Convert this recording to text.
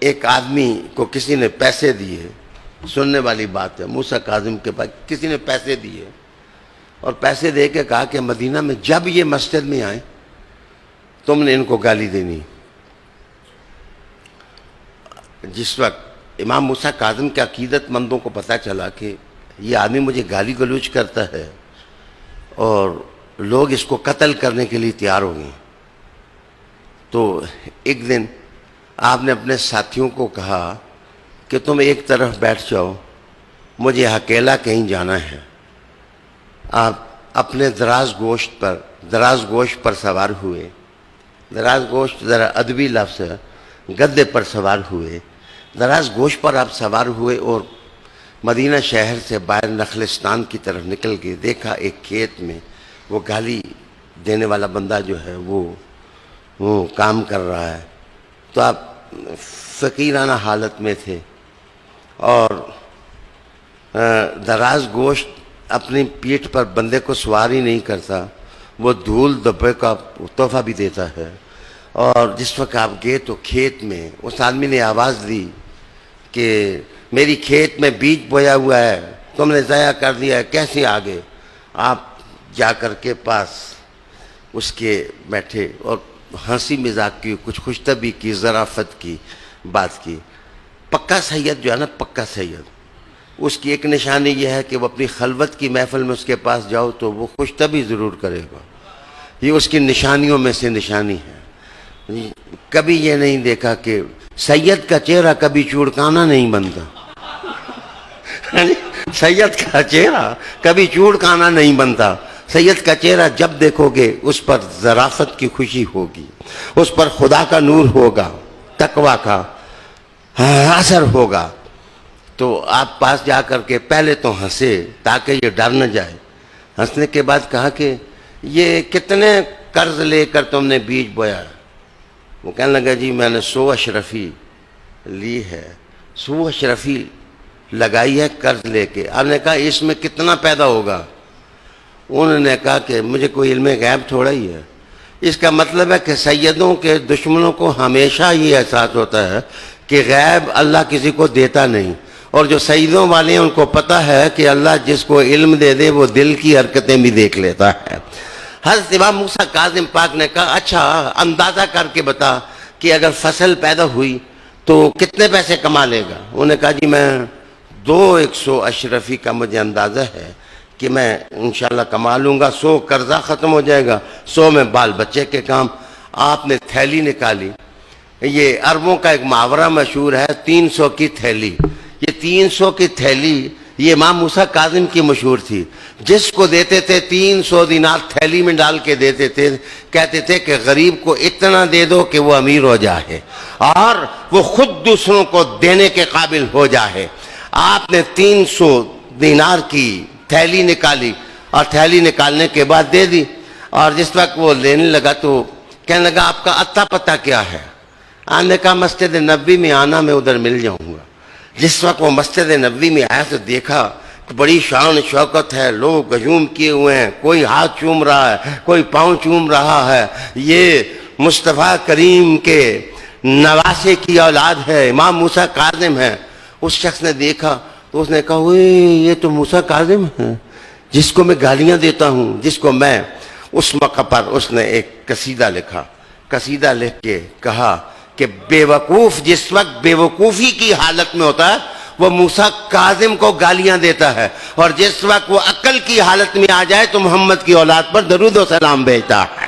एक आदमी को किसी ने पैसे दिए, सुनने वाली बात है, मूसा काजिम के पास किसी ने पैसे दिए और पैसे दे के कहा कि मदीना में जब ये मस्जिद में आए तुमने इनको गाली देनी। जिस वक्त इमाम मूसा काजिम के अकीदतमंदों को पता चला कि ये आदमी मुझे गाली गलौज करता है और लोग इसको कत्ल करने के लिए तैयार हो गए, तो एक दिन आपने अपने साथियों को कहा कि तुम एक तरफ बैठ जाओ, मुझे अकेला कहीं जाना है। आप अपने दराज गोश्त पर सवार हुए। दराज गोश्त ज़रा अदबी लफ्ज़ है, गद्दे पर सवार हुए। दराज गोश्त पर आप सवार हुए और मदीना शहर से बाहर नखलिस्तान की तरफ निकल गए। देखा एक खेत में वो गाली देने वाला बंदा जो है वो काम कर रहा है। तो आप फ़कीराना हालत में थे और दराज गोश्त अपनी पीठ पर बंदे को सवार ही नहीं करता, वो धूल दब्बे का तोहफा भी देता है। और जिस वक्त आप गए तो खेत में उस आदमी ने आवाज़ दी कि मेरी खेत में बीज बोया हुआ है, तुमने ज़ाया कर दिया है, कैसे आगे। आप जाकर के पास उसके बैठे और हंसी मजाक की, कुछ खुशतबी की, ज़राफ़त की बात की। पक्का सैयद जो है ना, पक्का सैयद, उसकी एक निशानी यह है कि वो अपनी खलवत की महफिल में उसके पास जाओ तो वो खुशतबी ज़रूर करेगा। ये उसकी निशानियों में से निशानी है। कभी ये नहीं देखा कि सैयद का चेहरा कभी चूड़काना नहीं बनता। सैयद का चेहरा कभी चूड़काना नहीं बनता। सैयद का चेहरा जब देखोगे उस पर ज़राफ़त की खुशी होगी, उस पर खुदा का नूर होगा, तकवा का असर होगा। तो आप पास जा कर के पहले तो हंसे ताकि ये डर न जाए। हंसने के बाद कहा कि ये कितने कर्ज लेकर तुमने बीज बोया। वो कहने लगा जी मैंने 100 अशरफी ली है, 100 अशरफी लगाई है कर्ज लेके। आपने कहा इसमें कितना पैदा होगा। उन्होंने कहा कि मुझे कोई इल्म गैब थोड़ा ही है। इसका मतलब है कि सैयदों के दुश्मनों को हमेशा ये एहसास होता है कि गैब अल्लाह किसी को देता नहीं, और जो सैयदों वाले हैं उनको पता है कि अल्लाह जिसको इल्म दे दे वो दिल की हरकतें भी देख लेता है। हज़रत इमाम मूसा काज़िम पाक ने कहा अच्छा अंदाज़ा करके बता कि अगर फसल पैदा हुई तो कितने पैसे कमा लेगा। उन्होंने कहा जी मैं 100 अशरफी का मुझे अंदाज़ा है कि मैं इंशाल्लाह कमा लूँगा। 100 कर्जा ख़त्म हो जाएगा, 100 में बाल बच्चे के काम। आपने थैली निकाली। ये अरबों का एक मुहावरा मशहूर है, 300 की थैली। ये 300 की थैली ये इमाम मूसा काज़िम की मशहूर थी। जिसको देते थे 300 दिनार थैली में डाल के देते थे, कहते थे कि गरीब को इतना दे दो कि वो अमीर हो जाए और वो खुद दूसरों को देने के काबिल हो जाए। आपने 300 दिनार की थैली निकाली और थैली निकालने के बाद दे दी। और जिस वक्त वो लेने लगा तो कहने लगा आपका अता पता क्या है। आने का मस्जिद नबी में आना, मैं उधर मिल जाऊंगा। जिस वक्त वो मस्जिद नबी में आया तो देखा बड़ी शान शौकत है, लोग हजूम किए हुए हैं, कोई हाथ चूम रहा है, कोई पाँव चूम रहा है। ये मुस्तफ़ा करीम के नवासे की औलाद है, इमाम मूसा काज़िम है। उस शख्स ने देखा तो उसने कहा ओए ये तो मूसा काज़िम है जिसको मैं गालियाँ देता हूँ, जिसको मैं। उस मौके पर उसने एक कसीदा लिखा। कसीदा लिख के कहा कि बेवकूफ़ जिस वक्त बेवकूफ़ी की हालत में होता है वो मूसा काज़िम को गालियां देता है, और जिस वक्त वो अक्ल की हालत में आ जाए तो मोहम्मद की औलाद पर दरूद व सलाम भेजता है।